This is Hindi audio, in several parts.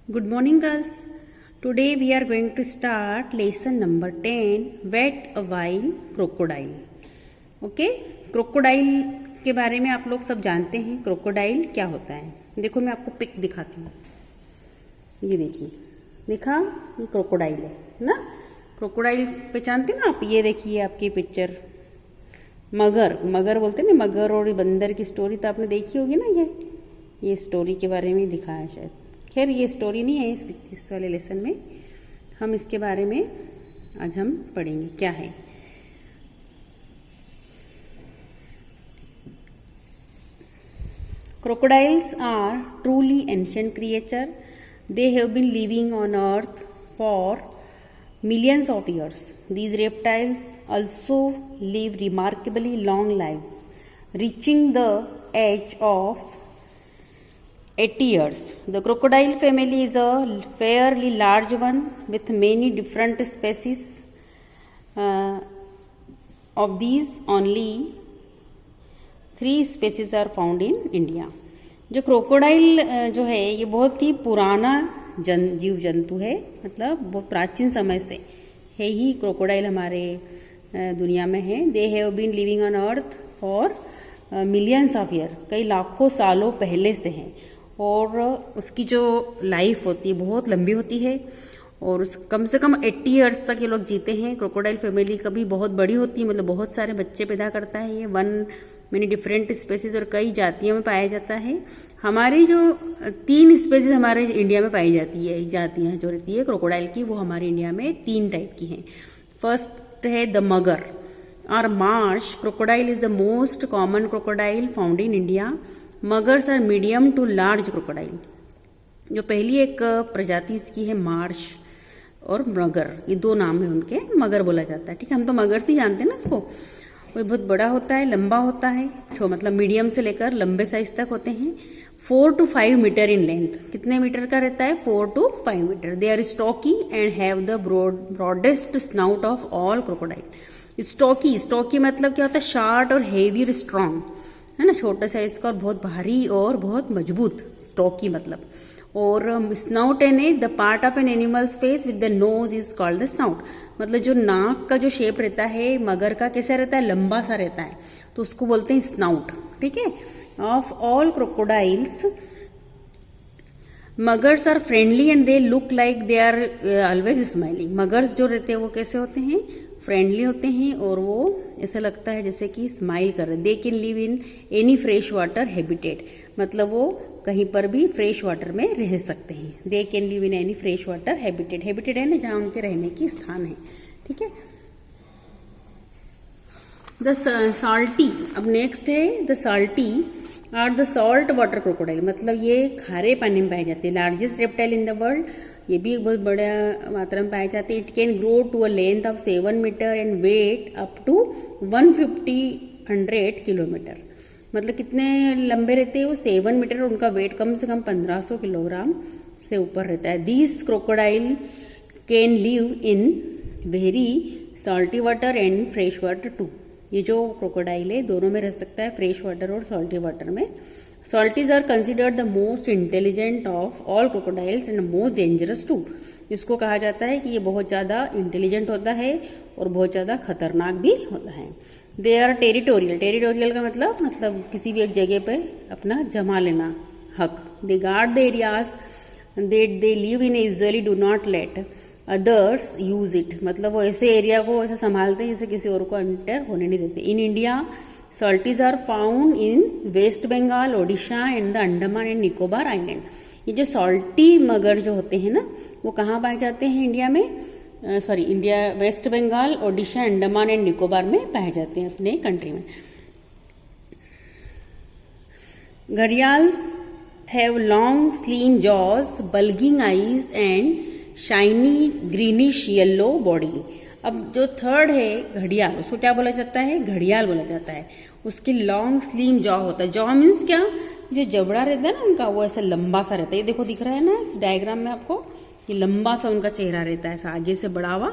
Good morning, girls. Today we are going to start lesson number 10 Wet a While Crocodile. Okay? Crocodile के बारे में आप लोग सब जानते हैं. क्रोकोडाइल क्या होता है? देखो मैं आपको पिक दिखाती हूँ. ये देखिए, देखा, ये क्रोकोडाइल है ना. क्रोकोडाइल पहचानते ना आप. ये देखिए आपकी पिक्चर. मगर मगर बोलते हैं ना, मगर और बंदर की स्टोरी तो आपने देखी होगी ना. ये स्टोरी के बारे में दिखा है शायद. खैर ये स्टोरी नहीं है इस वाले लेसन में. हम इसके बारे में आज हम पढ़ेंगे क्या है. Crocodiles are truly ancient creature. They have been living on earth for millions of years. These reptiles also live remarkably long lives, reaching the age of 80 years. The crocodile family is a fairly large one with many different species. Of these, only 3 species are found in India. जो क्रोकोडाइल जो है ये बहुत ही पुराना जीव जंतु है. मतलब बहुत प्राचीन समय से है ही क्रोकोडाइल हमारे दुनिया में है. They have been living on earth for millions of year. कई लाखों सालों पहले से हैं. और उसकी जो लाइफ होती है बहुत लंबी होती है. और उस कम से कम 80 ईयर्स तक ये लोग जीते हैं. क्रोकोडाइल फैमिली कभी बहुत बड़ी होती है, मतलब बहुत सारे बच्चे पैदा करता है. ये मैनी डिफरेंट स्पेसीज और कई जातियों में पाया जाता है. हमारी जो 3 स्पेसीज हमारे इंडिया में पाई जाती है, जातियाँ जो रहती है क्रोकोडाइल की, वो हमारे इंडिया में 3 टाइप की हैं. फर्स्ट है द मगर और marsh crocodile is the most common crocodile found in India. Muggers are medium to large crocodile. जो पहली एक प्रजाति इसकी है मार्श और मगर. ये 2 नाम है उनके. मगर बोला जाता है. ठीक है, हम तो मगर से ही जानते हैं ना इसको. वो बहुत बड़ा होता है, लंबा होता है. मतलब मीडियम से लेकर लंबे साइज तक होते हैं. 4 to 5 मीटर इन लेंथ. कितने मीटर का रहता है? 4 to 5 meter. They are stocky and have the broadest snout of all crocodile. Stocky मतलब क्या होता है? शार्ट और हेवी और स्ट्रांग है ना. छोटा साइज का और बहुत भारी और बहुत मजबूत. स्टॉकी मतलब. और snout an the part of an animals face with the nose is called the snout. मतलब जो नाक का जो शेप रहता है मगर का, कैसा रहता है? लंबा सा रहता है, तो उसको बोलते हैं स्नाउट. ठीक है. Of all crocodiles muggers are friendly and they look like they are always smiling. Muggers जो रहते हैं वो कैसे होते हैं? फ्रेंडली होते हैं और वो ऐसा लगता है जैसे कि स्माइल कर रहे. They can live in any fresh water habitat. मतलब वो कहीं पर भी फ्रेश वाटर में रह सकते हैं. They can live in any fresh water habitat. Habitat है ना, जहाँ उनके रहने की स्थान है. ठीक है. The saltie. अब नेक्स्ट है the saltie are the salt water crocodile. मतलब ये खारे पानी में पाए जाते हैं. Largest reptile in the world. ये भी एक बहुत बड़ा मात्रा में पाए जाते हैं. It can grow to a length of 7 meter and weight up to 150 kilometer. मतलब कितने लंबे रहते हैं वो? 7 मीटर. और उनका वेट कम से कम 1500 किलोग्राम से ऊपर रहता है. These crocodile can live in very salty water and fresh water too. ये जो क्रोकोडाइल है दोनों में रह सकता है, फ्रेश वाटर और सॉल्टी वाटर में. Salties are considered the most intelligent of all crocodiles and most dangerous too. इसको कहा जाता है कि ये बहुत ज़्यादा इंटेलिजेंट होता है और बहुत ज़्यादा खतरनाक भी होता है. They are territorial. टेरिटोरियल का मतलब किसी भी एक जगह पे अपना जमा लेना हक. They guard the areas that they live in. Usually do not let others use it. मतलब वो ऐसे एरिया को ऐसा संभालते हैं जैसे किसी और को एंटर होने नहीं देते. In India Salties are found in West Bengal, Odisha and the Andaman and Nicobar Island. ये जो सॉल्टी मगर जो होते हैं ना, वो कहाँ पाए जाते हैं इंडिया में? India, west Bengal, Odisha, Andaman and Nicobar में पाए जाते हैं अपने कंट्री में. Gharials have long slim jaws, bulging eyes and shiny greenish yellow body. अब जो थर्ड है घड़ियाल, उसको क्या बोला जाता है? घड़ियाल बोला जाता है. उसकी लॉन्ग स्लीम जॉ होता है. जॉ मीन्स क्या? जो जबड़ा रहता है ना उनका, वो ऐसा लंबा सा रहता है. ये देखो दिख रहा है ना इस डायग्राम में आपको. ये लंबा सा उनका चेहरा रहता है, ऐसा आगे से बढ़ा हुआ.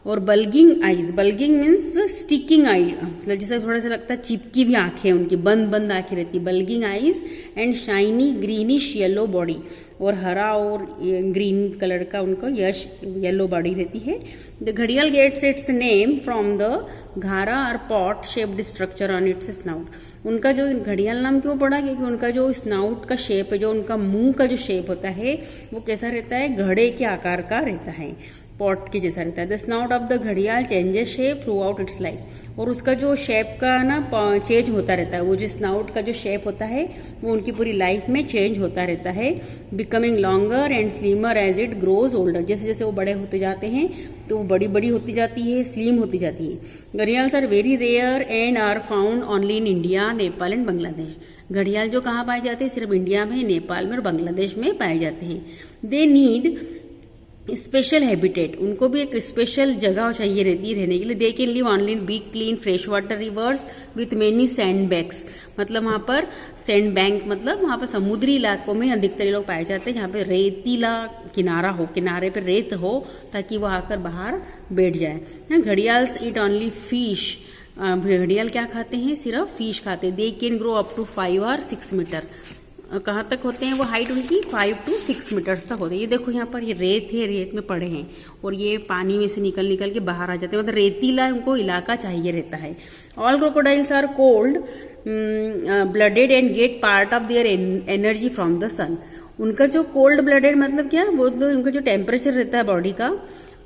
और bulging eyes, bulging means sticking eye, मतलब जैसे थोड़ा सा लगता है चिपकी भी आंखें उनकी, बंद बंद आंखें रहती, bulging eyes and shiny greenish yellow body, और हरा और ग्रीन कलर का उनको यश येलो बॉडी रहती है। द घड़ियाल gets its name from the ghara और pot shaped structure on its snout. उनका जो घड़ियाल नाम क्यों पड़ा, क्योंकि उनका जो स्नाउट का शेप है, जो उनका मुंह का जो शेप होता है वो कैसा रहता है, घड़े के आकार का रहता है, पॉट के जैसा रहता है। द स्नाउट ऑफ द घड़ियाल changes shape through out it's life, और उसका जो शेप का ना चेंज होता रहता है, वो जो स्नाउट का जो शेप होता है वो उनकी पूरी लाइफ में चेंज होता रहता है, becoming longer and slimmer as it grows older. जैसे जैसे वो बड़े होते जाते हैं तो वो बड़ी बड़ी होती जाती है, स्लिम होती जाती है। Gharials are very rare and are found only in India, Nepal and Bangladesh. घड़ियाल जो कहाँ पाए जाते हैं, सिर्फ इंडिया में, नेपाल में और बांग्लादेश में पाए जाते हैं। दे नीड स्पेशल हैबिटेट, उनको भी एक स्पेशल जगह चाहिए रहती है रहने के लिए। They can live only in big clean fresh water reverse with many sand bags, मतलब वहाँ पर सैंड बैंक, मतलब वहाँ पर समुद्री इलाकों में अधिकतर लोग पाए जाते हैं जहाँ पे रेतीला किनारा हो, किनारे पे रेत हो, ताकि वो आकर बाहर बैठ जाए। घड़ियाल्स ईट ओनली फिश, घड़ियाल क्या खाते हैं, सिर्फ फिश खाते हैं। They can grow up to 5 और 6 मीटर, कहाँ तक होते हैं वो हाइट उनकी 5 to 6 मीटर्स तक होते हैं। ये देखो यहाँ पर ये रेत है, रेत में पड़े हैं और ये पानी में से निकल निकल के बाहर आ जाते हैं, मतलब रेतीला उनको इलाका चाहिए रहता है। All crocodiles are cold blooded and get part of their energy from the sun. उनका जो कोल्ड ब्लडेड मतलब क्या, वो तो उनका जो टेम्परेचर रहता है बॉडी का,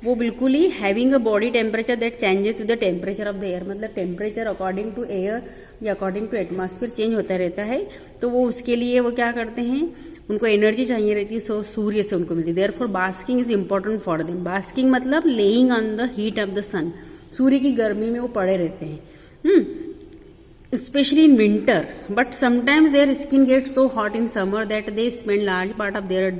वो बिल्कुल ही having a body temperature that changes with the temperature of the air, मतलब टेम्परेचर अकॉर्डिंग टू एयर या अकॉर्डिंग टू एटमॉस्फेयर चेंज होता रहता है। तो वो उसके लिए वो क्या करते हैं, उनको एनर्जी चाहिए रहती है, सो सूर्य से उनको मिलती है। Therefore basking is important for them. Basking मतलब laying on the heat of the sun, सूर्य की गर्मी में वो पड़े रहते हैं, especially in winter, but sometimes their skin gets so hot in summer that they spend large part of their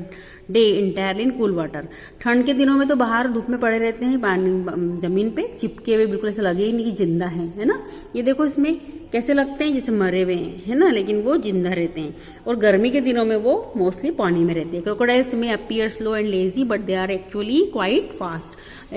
day entirely in cool water. ठंड के दिनों में तो बाहर धूप में पड़े रहते हैं, पानी जमीन पे चिपके हुए, बिल्कुल ऐसा लगे ही नहीं कि जिंदा है ना। ये देखो इसमें कैसे लगते हैं जैसे मरे हुए हैं, है ना, लेकिन वो जिंदा रहते हैं। और गर्मी के दिनों में वो मोस्टली पानी में रहते हैं। Crocodiles may appear slow and lazy but they are actually quite fast.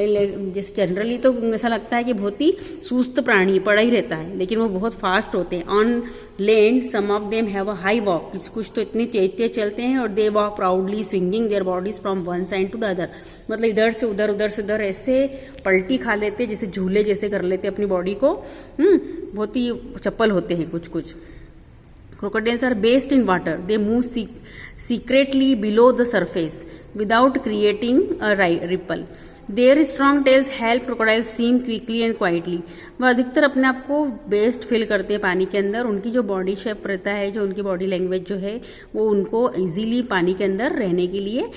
जैसे जनरली तो ऐसा लगता है कि बहुत ही सुस्त प्राणी पड़ा ही रहता है, लेकिन वो बहुत फास्ट होते हैं। On land some of them have a high walk, कुछ तो इतने तेज तेज चलते हैं, और they walk proudly swinging their bodies from one side to the other, मतलब इधर से उधर उधर से उधर ऐसे पलटी खा लेते, जैसे झूले जैसे कर लेते अपनी बॉडी को। बहुत ही चप्पल होते हैं कुछ कुछ। Crocodiles are based in water. They move secretly below the surface without creating a ripple. Their strong tails help crocodiles swim quickly and quietly. वह अधिकतर अपने आप को बेस्ट फील करते हैं पानी के अंदर। उनकी जो बॉडी शेप रहता है, जो उनकी बॉडी लैंग्वेज जो है, वो उनको इजीली पानी के अंदर रहने के लिए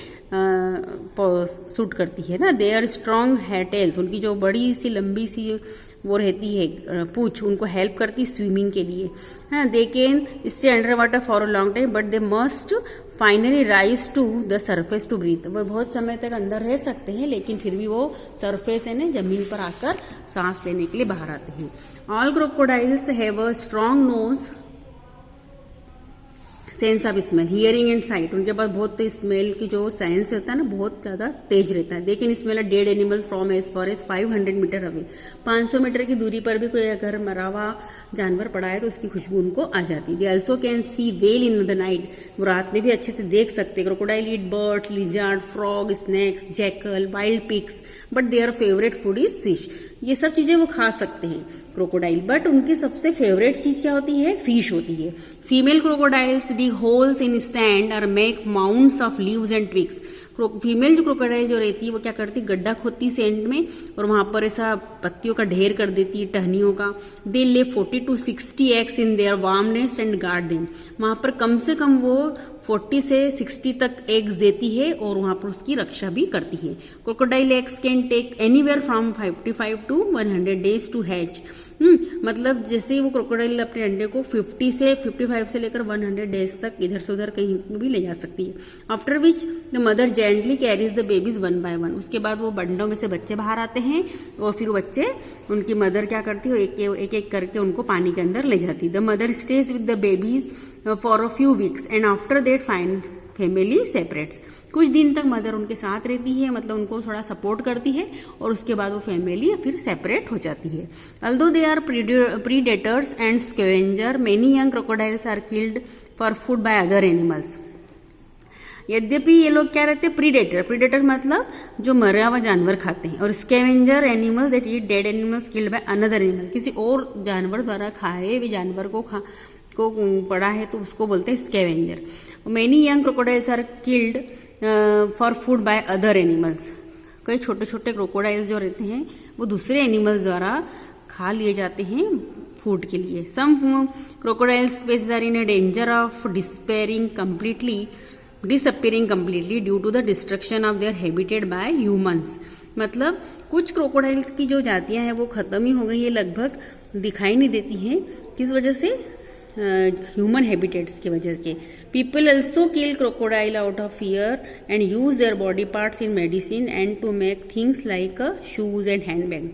सूट करती है ना। They are strong hair tails, उनकी जो बड़ी सी लंबी सी वो रहती है पूंछ, उनको हेल्प करती स्विमिंग के लिए। हाँ, they can stay under water for a long time but they must finally rise to the surface to breathe. वो बहुत समय तक अंदर रह सकते हैं, लेकिन फिर भी वो सरफेस है ना, जमीन पर आकर सांस लेने के लिए बाहर आते हैं। All crocodiles have a strong nose, sense of smell, hearing and sight. उनके पास बहुत स्मेल की जो सेंस होता है ना, बहुत ज्यादा तेज रहता है। They can smell a dead animals from as far as 500 meter away. 500 meter की दूरी पर भी कोई अगर मरा हुआ जानवर पड़ा है तो उसकी खुशबू उनको आ जाती है। They also can see well in the night, वो रात में भी अच्छे से देख सकते हैं। Crocodile eat bird, lizard, frog, snakes, jackal, wild pigs, but their favourite food is fish. ये सब चीजें वो खा सकते हैं क्रोकोडाइल, बट उनकी सबसे फेवरेट चीज क्या होती है, फिश होती है। Female crocodiles dig holes in sand or make mounds of leaves and twigs. Female जो क्रोकोडाइल जो रहती है वो क्या करती है, गड्ढा खोदती सैंड में और वहां पर ऐसा पत्तियों का ढेर कर देती है, टहनियों का। दे ले 40 to 60 eggs in their warm nest and guard them. वहां पर कम से कम वो 40 से 60 तक एग्स देती है और वहां पर उसकी रक्षा भी करती है। Crocodile eggs can take anywhere from 55 to 100 days to hatch. मतलब जैसे वो क्रोकोडाइल अपने अंडे को 55 से लेकर 100 डेज तक इधर से उधर कहीं भी ले जा सकती है। After which the mother gently carries the babies one by one. उसके बाद वो बंडों में से बच्चे बाहर आते हैं और फिर बच्चे उनकी मदर क्या करती है, एक एक करके उनको पानी के अंदर ले जाती है। The mother stage with the babies for a few weeks and after that family separates. कुछ दिन तक मदर उनके साथ रहती है, मतलब उनको थोड़ा सपोर्ट करती है, और उसके बाद वो फैमिली फिर सेपरेट हो जाती है। Although they are predators and scavenger, many young crocodiles are killed for food by other animals. यद्यपि ये लोग क्या रहते हैं, प्रीडेटर, प्रीडेटर मतलब जो मरा हुआ जानवर खाते हैं, और scavenger animal that eat dead animals killed by another animal, किसी और जानवर द्वारा खाए हुए जानवर को पड़ा है तो उसको बोलते हैं scavenger. Many young crocodiles are killed for food by other animals, कई छोटे छोटे क्रोकोडाइल्स जो रहते हैं वो दूसरे एनिमल्स द्वारा खा लिए जाते हैं फूड के लिए। Some crocodile species are in a danger of disappearing completely due to the destruction of their habitat by humans. मतलब कुछ क्रोकोडाइल्स की जो जातियां हैं वो खत्म ही हो गई है, लगभग दिखाई नहीं देती हैं। किस वजह से? ह्यूमन हैबिटेट्स की वजह से। People also kill crocodile out of fear and use their body parts in medicine and to make things like shoes and handbag.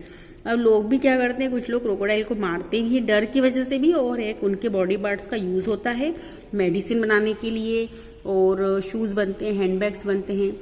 अब लोग भी क्या करते हैं, कुछ लोग क्रोकोडाइल को मारते भी हैं डर की वजह से भी, और एक उनके बॉडी पार्ट्स का यूज होता है मेडिसिन बनाने के लिए, और शूज बनते हैं, हैंडबैग्स बनते हैं।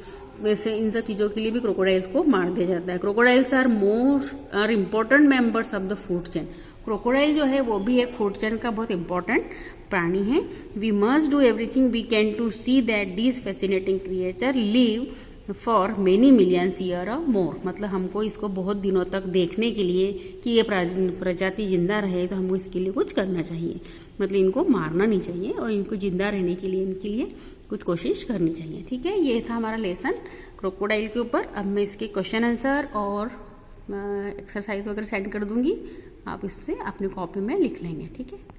वैसे इन सब चीजों के लिए भी क्रोकोडाइल्स को मार दिया जाता है। Crocodiles are important members of the food chain. Crocodile जो है वो भी एक फूड चेन का बहुत इंपॉर्टेंट प्राणी है। We must do everything we can to see that these fascinating creature live for many millions year और मोर। मतलब हमको इसको बहुत दिनों तक देखने के लिए कि ये प्रजाति जिंदा रहे तो हमको इसके लिए कुछ करना चाहिए, मतलब इनको मारना नहीं चाहिए और इनको जिंदा रहने के लिए इनके लिए कुछ कोशिश करनी चाहिए। ठीक है, ये था हमारा लेसन क्रोकोडाइल के ऊपर। अब मैं इसके क्वेश्चन आंसर और एक्सरसाइज वगैरह सेंड कर दूंगी, आप इससे अपनी कॉपी में लिख लेंगे। ठीक है।